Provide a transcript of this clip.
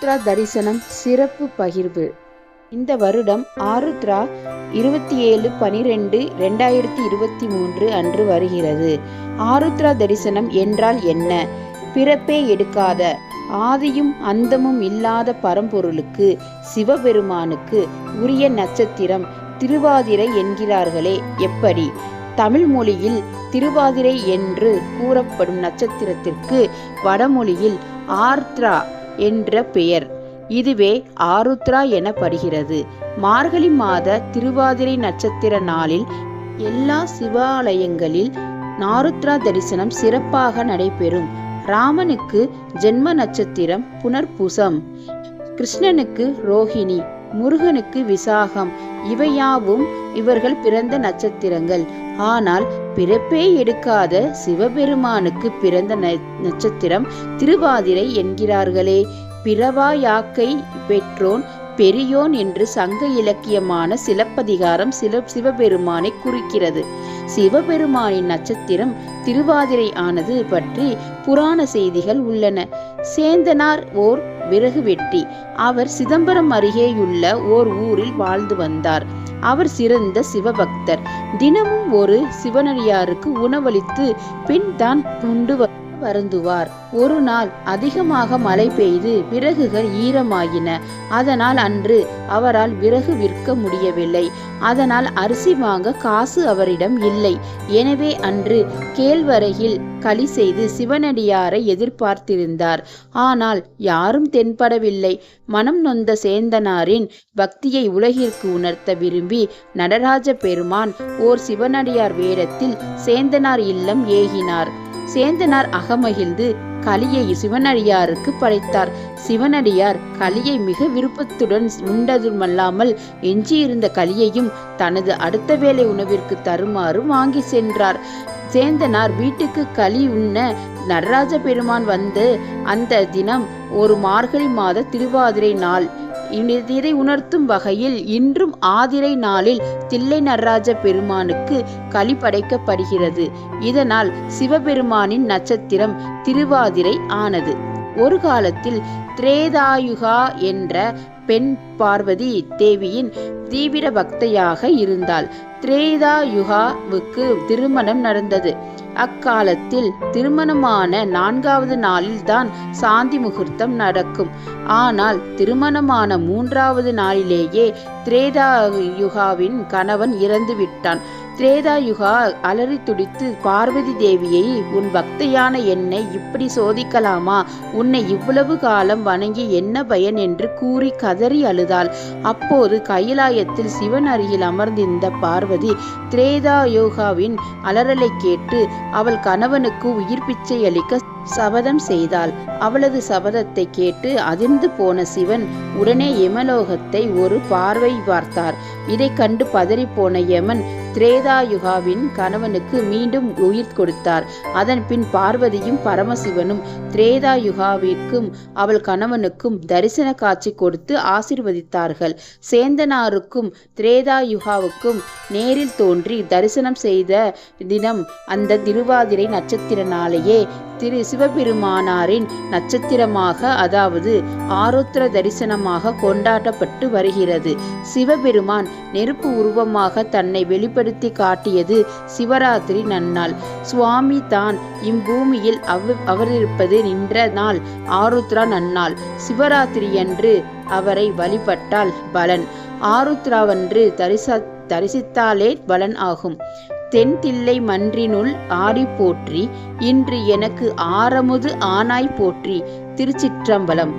ஆருத்ரா தரிசனம் சிறப்பு பகிர்வு. இந்த வருடம் ஆருத்ரா 27/12/2023 அன்று வருகிறது. ஆருத்ரா தரிசனம் என்றால் என்ன? பிறப்பே எடுக்காத, ஆதியும் அந்தமும் இல்லாத பரம்பொருளுக்கு, சிவபெருமானுக்கு உரிய நட்சத்திரம் திருவாதிரை என்கிறார்களே எப்படி? தமிழ் மொழியில் திருவாதிரை என்று கூறப்படும் நட்சத்திரத்திற்கு வடமொழியில் ஆர்த்ரா என்ற பெயர். இதுவே ஆருத்ரா எனப்படுகிறது. மார்கழி மாத திருவாதிரை நட்சத்திர நாளில் எல்லா சிவாலயங்களில் ஆருத்ரா தரிசனம் சிறப்பாக நடைபெறும். ராமனுக்கு ஜென்ம நட்சத்திரம் புனர்பூசம், கிருஷ்ணனுக்கு ரோஹிணி, முருகனுக்கு விசாகம். இவையாவும் இவர்கள் பிறந்த நட்சத்திரங்கள். ஆனால் பிறப்பே எடுக்காத சிவபெருமானுக்கு பிறந்த நட்சத்திரம் திருவாதிரை என்கிறார்களே. பிறவா யாக்கை பெற்றோன் பெரியோன் என்று சங்க இலக்கியமான சிலப்பதிகாரம் சிவபெருமானை குறிக்கிறது. சிவபெருமானின் நட்சத்திரம் திருவாதிரை ஆனது பற்றி புராண செய்திகள் உள்ளன. சேந்தனார் ஓர் விறகு வெட்டி. அவர் சிதம்பரம் அருகேயுள்ள ஓர் ஊரில் வாழ்ந்து வந்தார். அவர் சிறந்த சிவபக்தர். தினமும் ஒரு சிவனடியாருக்கு உணவளித்து பின் தான் உண்டு வருந்துவார். ஒரு நாள் அதிகமாக மழை பெய்து விறகுகள் ஈரமாகின. அதனால் அன்று அவரால் விறகு விற்க முடியவில்லை. அதனால் அரிசி வாங்க காசு அவரிடம் இல்லை. எனவே அன்று கேழ்வரகில் களி செய்து சிவனடியாரை எதிர்பார்த்திருந்தார். ஆனால் யாரும் தென்படவில்லை. மனம் நொந்த சேந்தனாரின் பக்தியை உலகிற்கு உணர்த்த விரும்பி நடராஜ பெருமான் ஓர் சிவனடியார் வேடத்தில் சேந்தனார் இல்லம் ஏகினார். சேந்தனார் அகமகிழ்ந்து களியை சிவனடியாருக்கு படைத்தார். சிவனடியார் களியை மிக விருப்பத்துடன் உண்டதுமல்லாமல் எஞ்சியிருந்த களியையும் தனது அடுத்த வேளை உணவிற்கு தருமாறு வாங்கி சென்றார். சேந்தனார் வீட்டுக்கு களி உண்ண நடராஜ பெருமான் வந்து அந்த தினம் ஒரு மார்கழி மாத திருவாதிரை நாள். இதை உணர்த்தும் வகையில் இன்றும் ஆதிரை நாளில் தில்லை நடராஜ பெருமானுக்கு களி படைக்கப்படுகிறது. இதனால் சிவபெருமானின் நட்சத்திரம் திருவாதிரை ஆனது. ஒரு காலத்தில் திரேதாயுகா என்ற பெண் பார்வதி தேவியின் தீவிர பக்தையாக இருந்தாள். திரேதாயுகாவுக்கு திருமணம் நடந்தது. அக்காலத்தில் திருமணமான 4வது நாளில் தான் சாந்தி முகூர்த்தம் நடக்கும். ஆனால் திருமணமான 3வது நாளிலேயே திரேதாயுகாவின் கணவன் இறந்து விட்டான். திரேதாயுகா அலறி துடித்து பார்வதி தேவியை, உன் பக்தையான என்னை இப்படி சோதிக்கலாமா? உன்னை இவ்வளவு காலம் வணங்கி என்ன பயன் என்று கூறி கதறி அழுதாள். அப்போது கைலாயத்தில் சிவன் அருகில் அமர்ந்திருந்த பார்வதி திரேதாயுகாவின் அலறலை கேட்டு அவள் கணவனுக்கு உயிர் பிச்சை அளிக்க சபதம் செய்தாள். அவளது சபதத்தை கேட்டு அதிர்ந்து போன சிவன் உடனே யமலோகத்தை ஒரு பார்வை பார்த்தார். இதை கண்டு பதறி போன யமன் திரேதாயுகாவின் கணவனுக்கு மீண்டும் உயிர் கொடுத்தார். அதன் பின் பார்வதியும் பரமசிவனும் திரேதாயுகாவிற்கும் அவள் கணவனுக்கும் தரிசன காட்சி கொடுத்து ஆசீர்வதித்தார்கள். சேந்தனாருக்கும் திரேதாயுகாவுக்கும் நேரில் தோன்றி தரிசனம் செய்த தினம் அந்த திருவாதிரை நட்சத்திர நாளையே திரு சிவபெருமானாரின் நட்சத்திரமாக, அதாவது ஆருத்ர தரிசனமாக கொண்டாடப்பட்டு வருகிறது. சிவபெருமான் நெருப்பு உருவமாக தன்னை வெளிப்படுத்தி காட்டியது சிவராத்திரி நன்னாள். சுவாமி தான் இம்பூமியில் அவதரிப்பது நின்ற நாள் ஆருத்ரா நன்னாள். சிவராத்திரியன்று அவரை வழிபட்டால் பலன், ஆருத்ராவன்று தரிசித்தாலே பலன் ஆகும். தென் தில்லை மன்றினுள் ஆடி போற்றி, இன்று எனக்கு ஆரமுது ஆனாய் போற்றி. திருச்சிற்றம்பலம்.